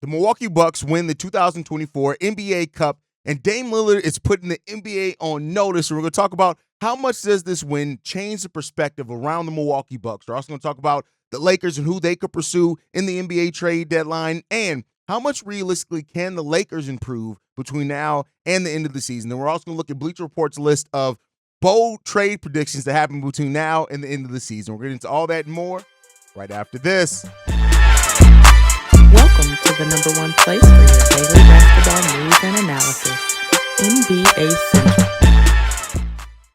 The Milwaukee Bucks win the 2024 NBA Cup, and Dame Lillard is putting the NBA on notice. And we're going to talk about how much does this win change the perspective around the Milwaukee Bucks. We're also going to talk about the Lakers and who they could pursue in the NBA trade deadline, and how much realistically can the Lakers improve between now and the end of the season. Then we're also going to look at Bleacher Report's list of bold trade predictions that happen between now and the end of the season. We're getting into all that and more right after this. Welcome to the number one place for your daily basketball news and analysis, NBA Central.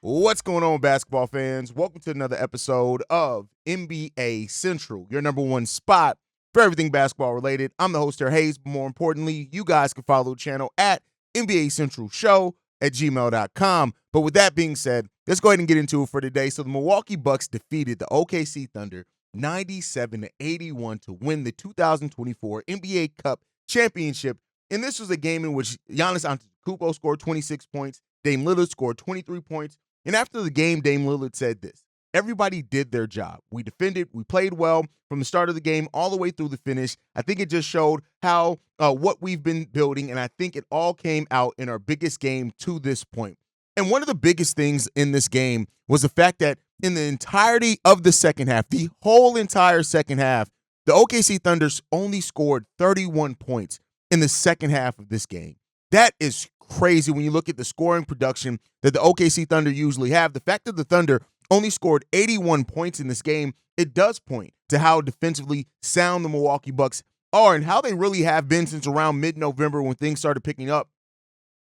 What's going on, basketball fans? Welcome to another episode of NBA Central, your number one spot for everything basketball related. I'm the host here, Hayes, but more importantly, you guys can follow the channel at NBA Central Show at gmail.com. But with that being said, let's go ahead and get into it for today. So the Milwaukee Bucks defeated the OKC Thunder 97-81 to win the 2024 NBA Cup championship. And this was a game in which Giannis Antetokounmpo scored 26 points. Dame Lillard scored 23 points. And after the game, Dame Lillard said this: everybody did their job. We defended, we played well from the start of the game all the way through the finish. I think it just showed how what we've been building, and I think it all came out in our biggest game to this point. And one of the biggest things in this game was the fact that in the entirety of the second half, the whole entire second half, the OKC Thunder only scored 31 points in the second half of this game. That is crazy when you look at the scoring production that the OKC Thunder usually have. The fact that the Thunder only scored 81 points in this game, it does point to how defensively sound the Milwaukee Bucks are and how they really have been since around mid-November when things started picking up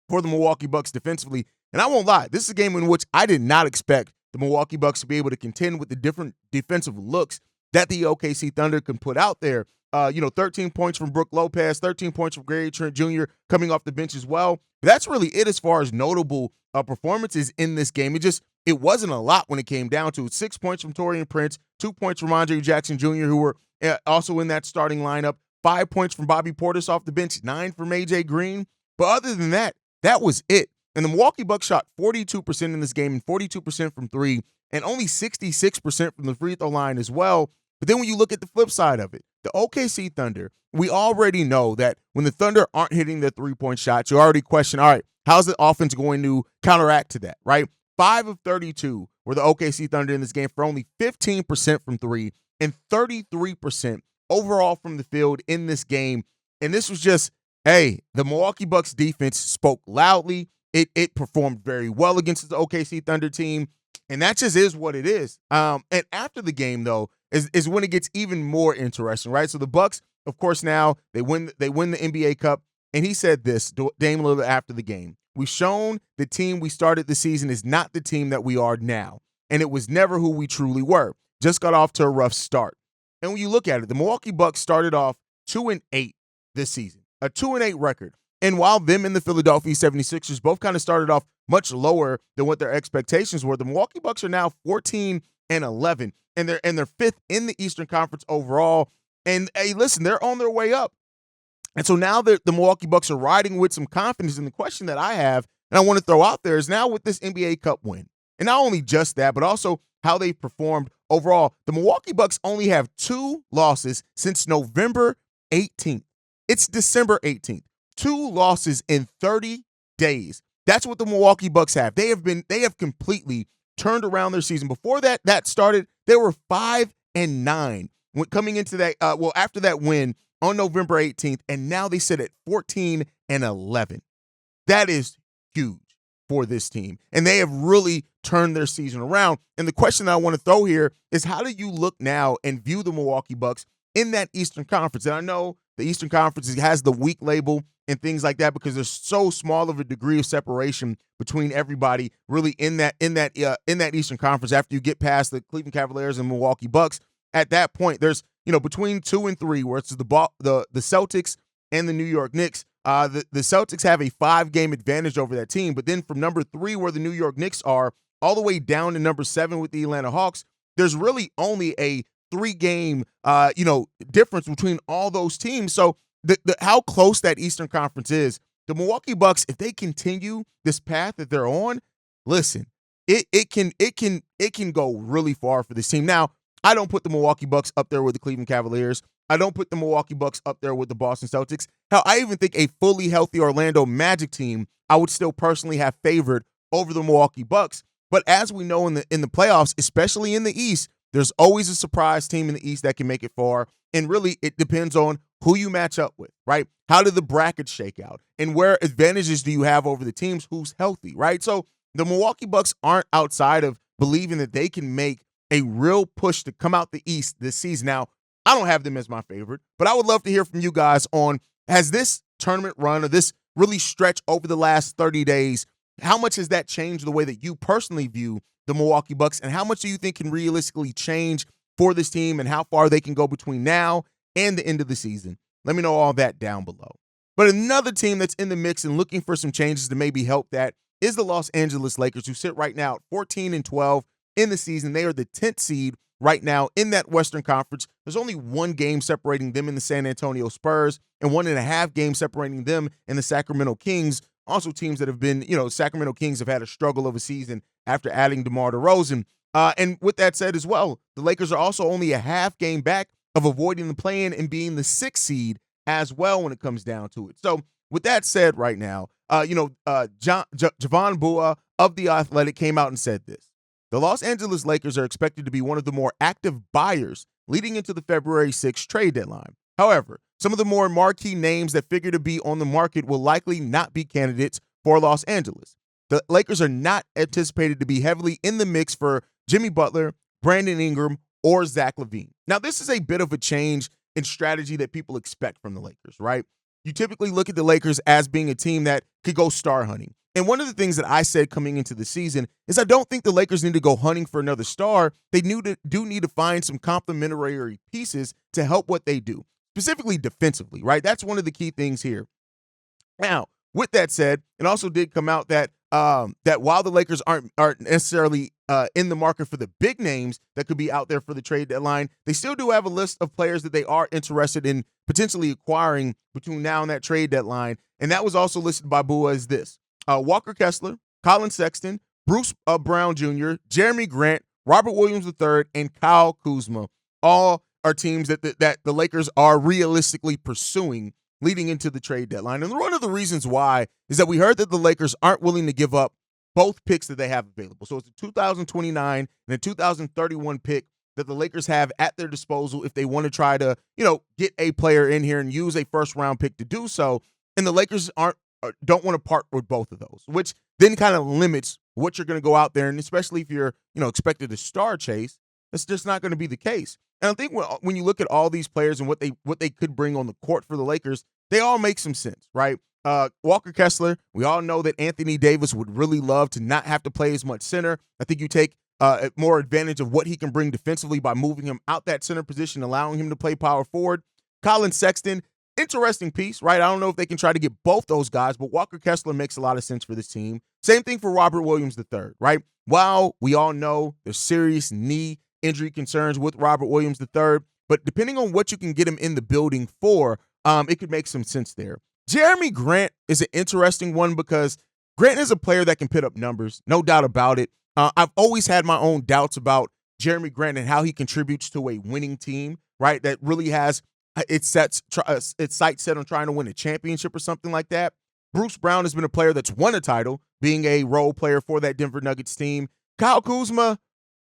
for the Milwaukee Bucks defensively. And I won't lie, this is a game in which I did not expect the Milwaukee Bucks to be able to contend with the different defensive looks that the OKC Thunder can put out there. 13 points from Brook Lopez, 13 points from Gary Trent Jr. coming off the bench as well. But that's really it as far as notable performances in this game. It wasn't a lot when it came down to it. 6 points from Taurean Prince, 2 points from Andre Jackson Jr., who were also in that starting lineup, 5 points from Bobby Portis off the bench, 9 from AJ Green. But other than that, that was it. And the Milwaukee Bucks shot 42% in this game and 42% from three and only 66% from the free throw line as well. But then when you look at the flip side of it, the OKC Thunder, we already know that when the Thunder aren't hitting their three-point shots, you already question, all right, how's the offense going to counteract to that, right? 5 of 32 were the OKC Thunder in this game for only 15% from three and 33% overall from the field in this game. And this was just, the Milwaukee Bucks defense spoke loudly. It performed very well against the OKC Thunder team, and that just is what it is. And after the game, though, is when it gets even more interesting, right? So the Bucks, of course, now they win the NBA Cup, and he said this, Dame Lillard, after the game: "We've shown the team we started the season is not the team that we are now, and it was never who we truly were. Just got off to a rough start." And when you look at it, the Milwaukee Bucks started off 2-8 this season, a 2-8 record. And while them and the Philadelphia 76ers both kind of started off much lower than what their expectations were, the Milwaukee Bucks are now 14-11, and they're fifth in the Eastern Conference overall. And hey, listen, they're on their way up. And so now the Milwaukee Bucks are riding with some confidence. And the question that I have, and I want to throw out there, is now with this NBA Cup win, and not only just that, but also how they performed overall. The Milwaukee Bucks only have 2 losses since November 18th. It's December 18th. 2 losses in 30 days. That's what the Milwaukee Bucks have. They have completely turned around their season. Before that started, they were 5-9 when coming into that. After that win on November 18th, and now they sit at 14-11. That is huge for this team, and they have really turned their season around. And the question that I want to throw here is, how do you look now and view the Milwaukee Bucks in that Eastern Conference? And I know the Eastern Conference has the weak label and things like that because there's so small of a degree of separation between everybody really in that Eastern Conference. After you get past the Cleveland Cavaliers and Milwaukee Bucks, at that point there's between 2 and 3 where it's the Celtics and the New York Knicks. The Celtics have a 5-game advantage over that team, but then from number 3 where the New York Knicks are all the way down to number 7 with the Atlanta Hawks, there's really only a 3-game difference between all those teams. So how close that Eastern Conference is, the Milwaukee Bucks, if they continue this path that they're on, listen, it can go really far for this team. Now, I don't put the Milwaukee Bucks up there with the Cleveland Cavaliers. I don't put the Milwaukee Bucks up there with the Boston Celtics. Hell, I even think a fully healthy Orlando Magic team I would still personally have favored over the Milwaukee Bucks. But as we know in the playoffs, especially in the East, there's always a surprise team in the East that can make it far. And really, it depends on who you match up with, right? How do the brackets shake out? And where advantages do you have over the teams who's healthy, right? So the Milwaukee Bucks aren't outside of believing that they can make a real push to come out the East this season. Now, I don't have them as my favorite, but I would love to hear from you guys on, has this tournament run or this really stretch over the last 30 days, how much has that changed the way that you personally view the Milwaukee Bucks, and how much do you think can realistically change for this team and how far they can go between now and the end of the season? Let me know all that down below. But another team that's in the mix and looking for some changes to maybe help that is the Los Angeles Lakers, who sit right now at 14-12 in the season. They are the 10th seed right now in that Western Conference. There's only one game separating them and the San Antonio Spurs and 1.5 games separating them and the Sacramento Kings. Also teams that have been, Sacramento Kings have had a struggle of a season after adding DeMar DeRozan. And with that said as well, the Lakers are also only a half game back of avoiding the play-in and being the 6th seed as well when it comes down to it. So with that said right now, Javon Bua of The Athletic came out and said this: the Los Angeles Lakers are expected to be one of the more active buyers leading into the February 6th trade deadline. However, some of the more marquee names that figure to be on the market will likely not be candidates for Los Angeles. The Lakers are not anticipated to be heavily in the mix for Jimmy Butler, Brandon Ingram, or Zach LaVine. Now, this is a bit of a change in strategy that people expect from the Lakers, right? You typically look at the Lakers as being a team that could go star hunting. And one of the things that I said coming into the season is I don't think the Lakers need to go hunting for another star. They do need to find some complementary pieces to help what they do, specifically defensively, right? That's one of the key things here. Now, with that said, it also did come out that that while the Lakers aren't necessarily in the market for the big names that could be out there for the trade deadline, they still do have a list of players that they are interested in potentially acquiring between now and that trade deadline. And that was also listed by Bua as this: Walker Kessler, Colin Sexton, Bruce Brown Jr., Jeremy Grant, Robert Williams III, and Kyle Kuzma. All are teams that the Lakers are realistically pursuing leading into the trade deadline. And one of the reasons why is that we heard that the Lakers aren't willing to give up both picks that they have available. So it's a 2029 and a 2031 pick that the Lakers have at their disposal if they want to try to, get a player in here and use a first-round pick to do so. And the Lakers don't want to part with both of those, which then kind of limits what you're going to go out there. And especially if you're, expected to star chase, that's just not going to be the case. And I think when you look at all these players and what they could bring on the court for the Lakers, they all make some sense, right? Walker Kessler, we all know that Anthony Davis would really love to not have to play as much center. I think you take more advantage of what he can bring defensively by moving him out that center position, allowing him to play power forward. Colin Sexton, interesting piece, right? I don't know if they can try to get both those guys, but Walker Kessler makes a lot of sense for this team. Same thing for Robert Williams III, right? While we all know there's serious knee injury concerns with Robert Williams III, but depending on what you can get him in the building for, it could make some sense there. Jeremy Grant is an interesting one because Grant is a player that can put up numbers, no doubt about it. I've always had my own doubts about Jeremy Grant and how he contributes to a winning team, right? That really has its sights set on trying to win a championship or something like that. Bruce Brown has been a player that's won a title, being a role player for that Denver Nuggets team. Kyle Kuzma,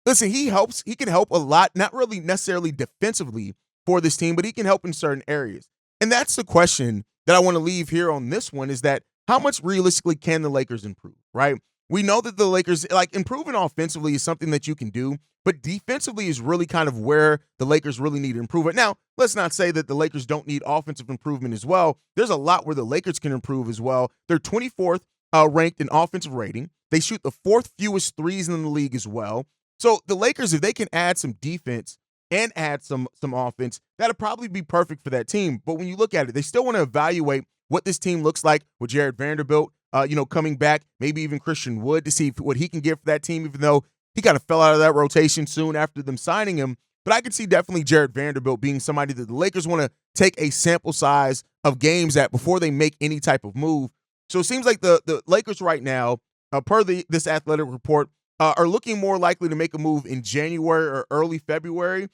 listen, he can help a lot, not really necessarily defensively for this team, but he can help in certain areas. And that's the question that I want to leave here on this one, is that how much realistically can the Lakers improve, right? We know that the Lakers, improving offensively is something that you can do, but defensively is really kind of where the Lakers really need to improve it. Now, let's not say that the Lakers don't need offensive improvement as well. There's a lot where the Lakers can improve as well. They're 24th ranked in offensive rating. They shoot the 4th fewest threes in the league as well. So the Lakers, if they can add some defense and add some offense, that'll probably be perfect for that team. But when you look at it, they still want to evaluate what this team looks like with Jared Vanderbilt, coming back, maybe even Christian Wood, to see what he can give for that team, even though he kind of fell out of that rotation soon after them signing him. But I could see definitely Jared Vanderbilt being somebody that the Lakers want to take a sample size of games at before they make any type of move. So it seems like the Lakers right now, per this athletic report, are looking more likely to make a move in January or early February,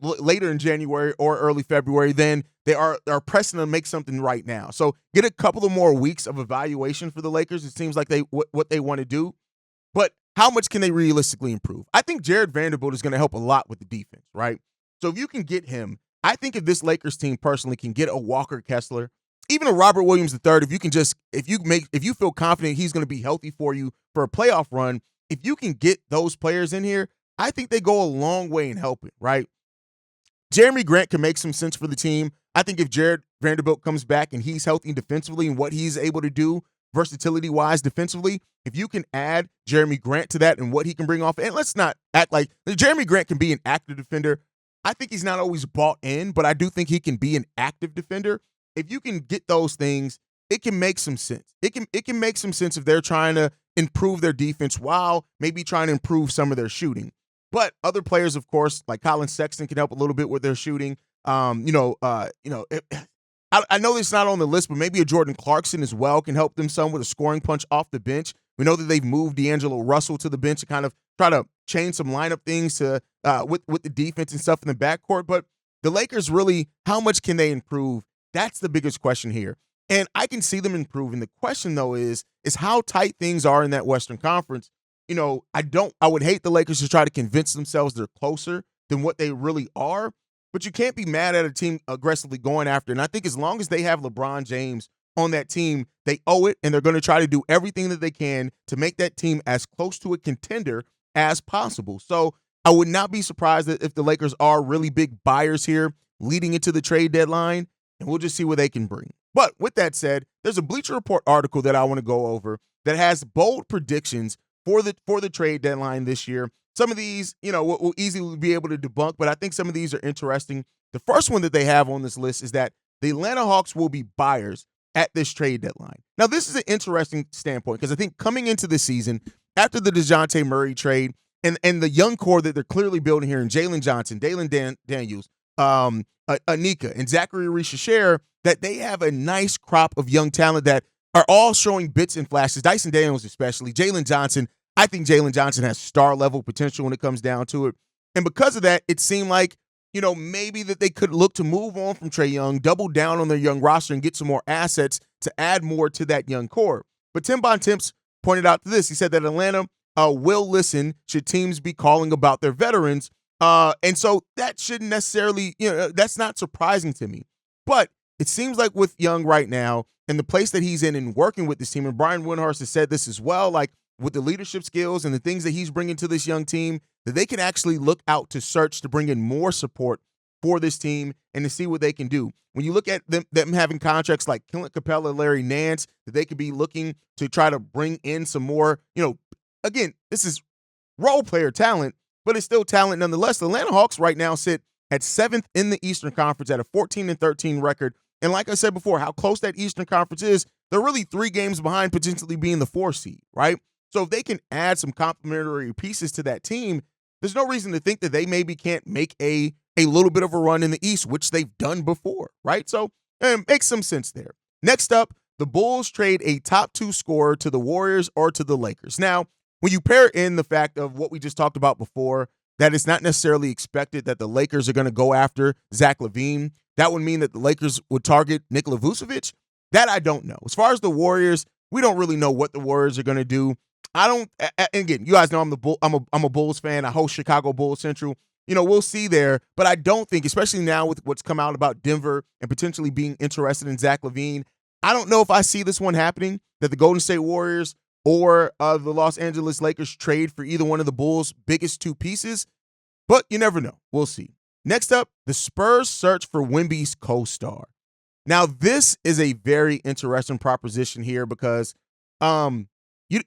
later in January or early February than they are pressing to make something right now. So get a couple of more weeks of evaluation for the Lakers. It seems like what they want to do. But how much can they realistically improve? I think Jared Vanderbilt is going to help a lot with the defense, right? So if you can get him, I think if this Lakers team personally can get a Walker Kessler, even a Robert Williams III, if you feel confident he's going to be healthy for you for a playoff run, if you can get those players in here, I think they go a long way in helping, right? Jeremy Grant can make some sense for the team. I think if Jared Vanderbilt comes back and he's healthy defensively and what he's able to do versatility-wise defensively, if you can add Jeremy Grant to that and what he can bring off, and let's not act like Jeremy Grant can be an active defender. I think he's not always bought in, but I do think he can be an active defender. If you can get those things, it can make some sense. It can make some sense if they're trying to improve their defense while maybe trying to improve some of their shooting. But other players, of course, like Colin Sexton can help a little bit with their shooting. I know it's not on the list, but maybe a Jordan Clarkson as well can help them some with a scoring punch off the bench. We know that they've moved D'Angelo Russell to the bench to kind of try to change some lineup things to with the defense and stuff in the backcourt. But the Lakers really, how much can they improve? That's the biggest question here. And I can see them improving. The question, though, is how tight things are in that Western Conference. I would hate the Lakers to try to convince themselves they're closer than what they really are. But you can't be mad at a team aggressively going after. And I think as long as they have LeBron James on that team, they owe it, and they're going to try to do everything that they can to make that team as close to a contender as possible. So I would not be surprised if the Lakers are really big buyers here leading into the trade deadline, and we'll just see what they can bring. But with that said, there's a Bleacher Report article that I want to go over that has bold predictions for the trade deadline this year. Some of these, we'll easily be able to debunk, but I think some of these are interesting. The first one that they have on this list is that the Atlanta Hawks will be buyers at this trade deadline. Now, this is an interesting standpoint because I think coming into the season, after the DeJounte Murray trade and the young core that they're clearly building here in Jalen Johnson, Daniels, Anika, and Zachary Richesher, that they have a nice crop of young talent that are all showing bits and flashes. Dyson Daniels especially. Jalen Johnson, I think Jalen Johnson has star-level potential when it comes down to it. And because of that, it seemed like, maybe that they could look to move on from Trae Young, double down on their young roster, and get some more assets to add more to that young core. But Tim Bontemps pointed out to this. He said that Atlanta will listen should teams be calling about their veterans. And so that shouldn't necessarily, that's not surprising to me. But it seems like with Young right now and the place that he's in and working with this team, and Brian Windhorst has said this as well, like with the leadership skills and the things that he's bringing to this young team, that they can actually look out to search to bring in more support for this team and to see what they can do. When you look at them having contracts like Clint Capella, Larry Nance, that they could be looking to try to bring in some more, again, this is role player talent, but it's still talent nonetheless. The Atlanta Hawks right now sit at 7th in the Eastern Conference at a 14-13 record. And like I said before, how close that Eastern Conference is, they're really 3 games behind potentially being the 4 seed, right? So if they can add some complementary pieces to that team, there's no reason to think that they maybe can't make a little bit of a run in the East, which they've done before, right? So it makes some sense there. Next up, the Bulls trade a top 2 scorer to the Warriors or to the Lakers. Now, when you pair in the fact of what we just talked about before, that it's not necessarily expected that the Lakers are going to go after Zach LaVine, that would mean that the Lakers would target Nikola Vucevic. That I don't know. As far as the Warriors, we don't really know what the Warriors are going to do. And again, you guys know I'm a Bulls fan. I host Chicago Bulls Central. We'll see there, but I don't think, especially now with what's come out about Denver and potentially being interested in Zach LaVine, I don't know if I see this one happening, that the Golden State Warriors or the Los Angeles Lakers trade for either one of the Bulls' biggest 2 pieces, but you never know. We'll see. Next up, the Spurs search for Wemby's co-star. Now, this is a very interesting proposition here because you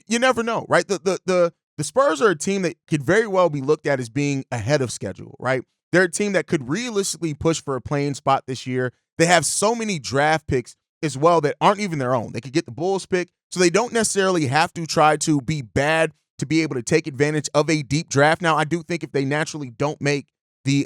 never know, right? The Spurs are a team that could very well be looked at as being ahead of schedule, right? They're a team that could realistically push for a playing spot this year. They have so many draft picks as well that aren't even their own. They could get the Bulls pick, so they don't necessarily have to try to be bad to be able to take advantage of a deep draft. Now, I do think if they naturally don't make the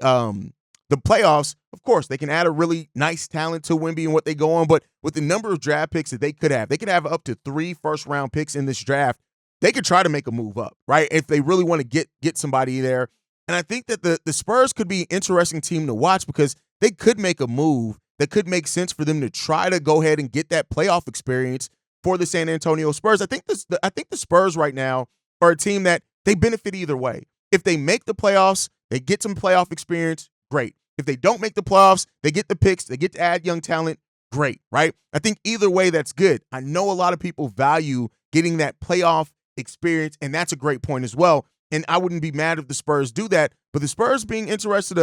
playoffs, of course, they can add a really nice talent to Wemby and what they go on, but with the number of draft picks that they could have up to 3 first-round picks in this draft. they could try to make a move up, right? If they really want to get somebody there. And I think that the Spurs could be an interesting team to watch because they could make a move that could make sense for them to try to go ahead and get that playoff experience for the San Antonio Spurs. I think the Spurs right now are a team that they benefit either way. If they make the playoffs, they get some playoff experience, great. If they don't make the playoffs, they get the picks, they get to add young talent, great, right? I think either way, that's good. I know a lot of people value getting that playoff experience, and that's a great point as well. And I wouldn't be mad if the Spurs do that, but the Spurs being interested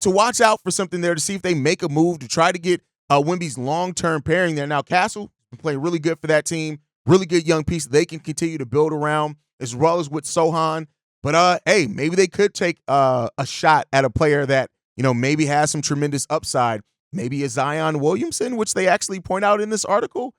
to watch out for something there to see if they make a move to try to get Wemby's long-term pairing there. Now, Castle been playing really good for that team, really good young piece that they can continue to build around, as well as with Sohan. But, hey, maybe they could take a shot at a player that, maybe has some tremendous upside. Maybe a Zion Williamson, which they actually point out in this article.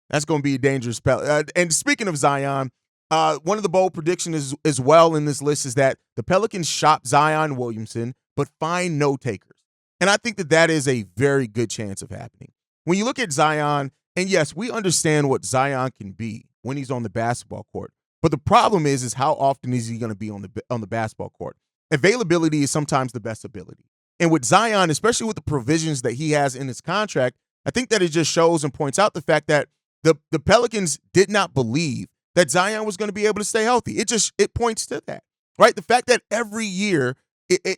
That's going to be a dangerous spell. And speaking of Zion, one of the bold predictions as well in this list is that the Pelicans shop Zion Williamson but find no takers. And I think that is a very good chance of happening. When you look at Zion, and yes, we understand what Zion can be when he's on the basketball court. But the problem is how often is he going to be on the basketball court? Availability is sometimes the best ability. And with Zion, especially with the provisions that he has in his contract, I think that it just shows and points out the fact that the Pelicans did not believe that Zion was going to be able to stay healthy. It points to that, right? The fact that every year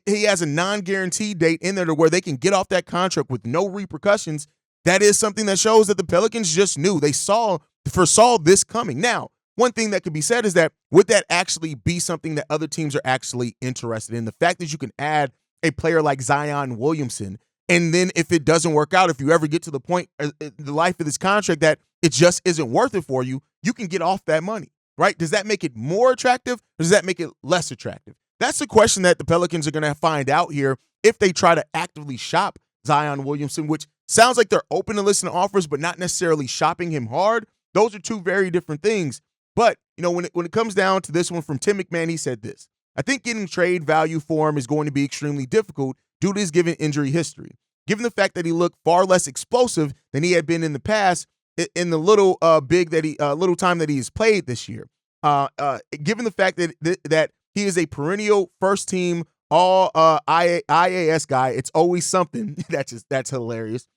he has a non-guaranteed date in there to where they can get off that contract with no repercussions, that is something that shows that the Pelicans just knew. They foresaw this coming. Now, one thing that could be said is that would that actually be something that other teams are actually interested in? The fact that you can add a player like Zion Williamson, and then if it doesn't work out, if you ever get to the point in the life of this contract that it just isn't worth it for you, you can get off that money, right? Does that make it more attractive or does that make it less attractive? That's the question that the Pelicans are going to find out here if they try to actively shop Zion Williamson, which sounds like they're open to listening to offers, but not necessarily shopping him hard. Those are two very different things. But, when it comes down to this one from Tim McMahon, he said this: I think getting trade value for him is going to be extremely difficult due to his given injury history. Given the fact that he looked far less explosive than he had been in the past in the little little time that he has played this year. Given the fact that he is a perennial first team all IAS guy, it's always something. That's hilarious.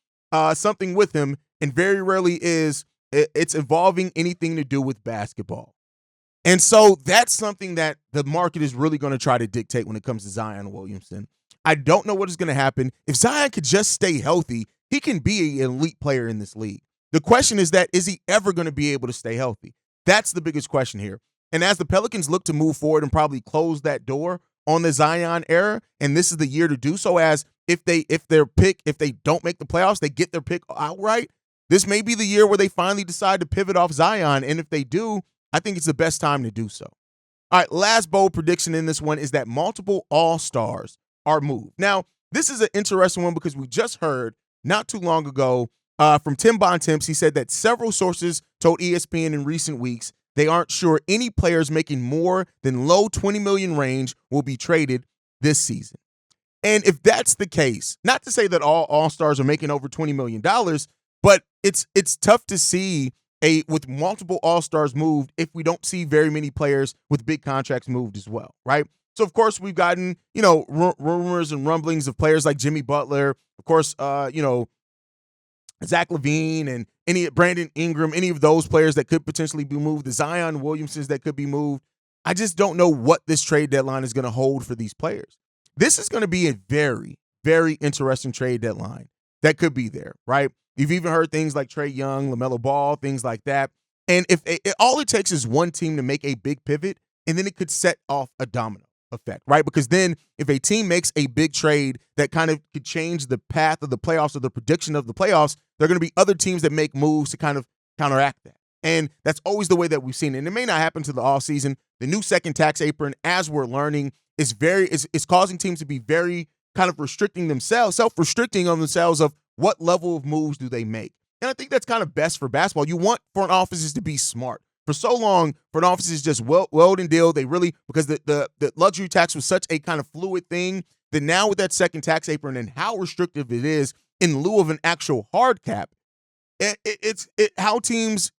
Something with him, and very rarely it's involving anything to do with basketball. And so that's something that the market is really going to try to dictate when it comes to Zion Williamson. I don't know what is going to happen. If Zion could just stay healthy, he can be an elite player in this league. The question is is he ever going to be able to stay healthy? That's the biggest question here. And as the Pelicans look to move forward and probably close that door on the Zion era, and this is the year to do so, as if they don't make the playoffs, they get their pick outright, this may be the year where they finally decide to pivot off Zion. And if they do, I think it's the best time to do so. All right, last bold prediction in this one is that multiple All-Stars are moved. Now, this is an interesting one because we just heard not too long ago from Tim Bontemps. He said that several sources told ESPN in recent weeks they aren't sure any players making more than low $20 million range will be traded this season. And if that's the case, not to say that all All-Stars are making over $20 million, but it's tough to see with multiple All-Stars moved if we don't see very many players with big contracts moved as well, right? So, of course, we've gotten, rumors and rumblings of players like Jimmy Butler, of course, Zach LaVine and Brandon Ingram, any of those players that could potentially be moved, the Zion Williamsons that could be moved. I just don't know what this trade deadline is going to hold for these players. This is going to be a very, very interesting trade deadline that could be there, right? You've even heard things like Trae Young, LaMelo Ball, things like that. And if all it takes is one team to make a big pivot, and then it could set off a domino effect, right? Because then if a team makes a big trade that kind of could change the path of the playoffs or the prediction of the playoffs, there are going to be other teams that make moves to kind of counteract that. And that's always the way that we've seen it. And it may not happen to the offseason. The new second tax apron, as we're learning, is causing teams to be very kind of restricting themselves, self-restricting on themselves of what level of moves do they make. And I think that's kind of best for basketball. You want front offices to be smart. For so long, front offices just weld and deal. They really, because the luxury tax was such a kind of fluid thing, that now with that second tax apron and how restrictive it is in lieu of an actual hard cap, how teams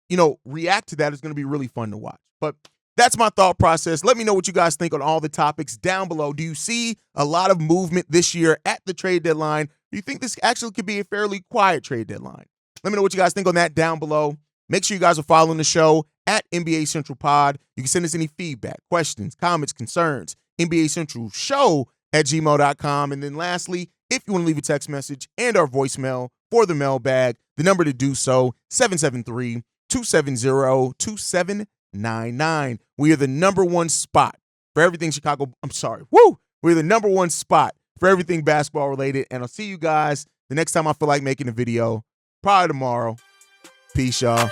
react to that is going to be really fun to watch. But That's my thought process. Let me know what you guys think on all the topics down below. Do you see a lot of movement this year at the trade deadline? Do you think this actually could be a fairly quiet trade deadline? Let me know what you guys think on that down below. Make sure you guys are following the show at NBA Central Pod. You can send us any feedback, questions, comments, concerns, NBA Central Show at gmail.com. And then lastly, if you want to leave a text message and our voicemail for the mailbag, the number to do so, 773-270-2799. We are the number one spot for everything Chicago. We're the number one spot for everything basketball related. And I'll see you guys the next time I feel like making a video, probably tomorrow. Peace, y'all.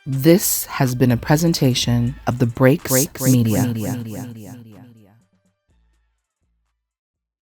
This has been a presentation of the Breaks Media.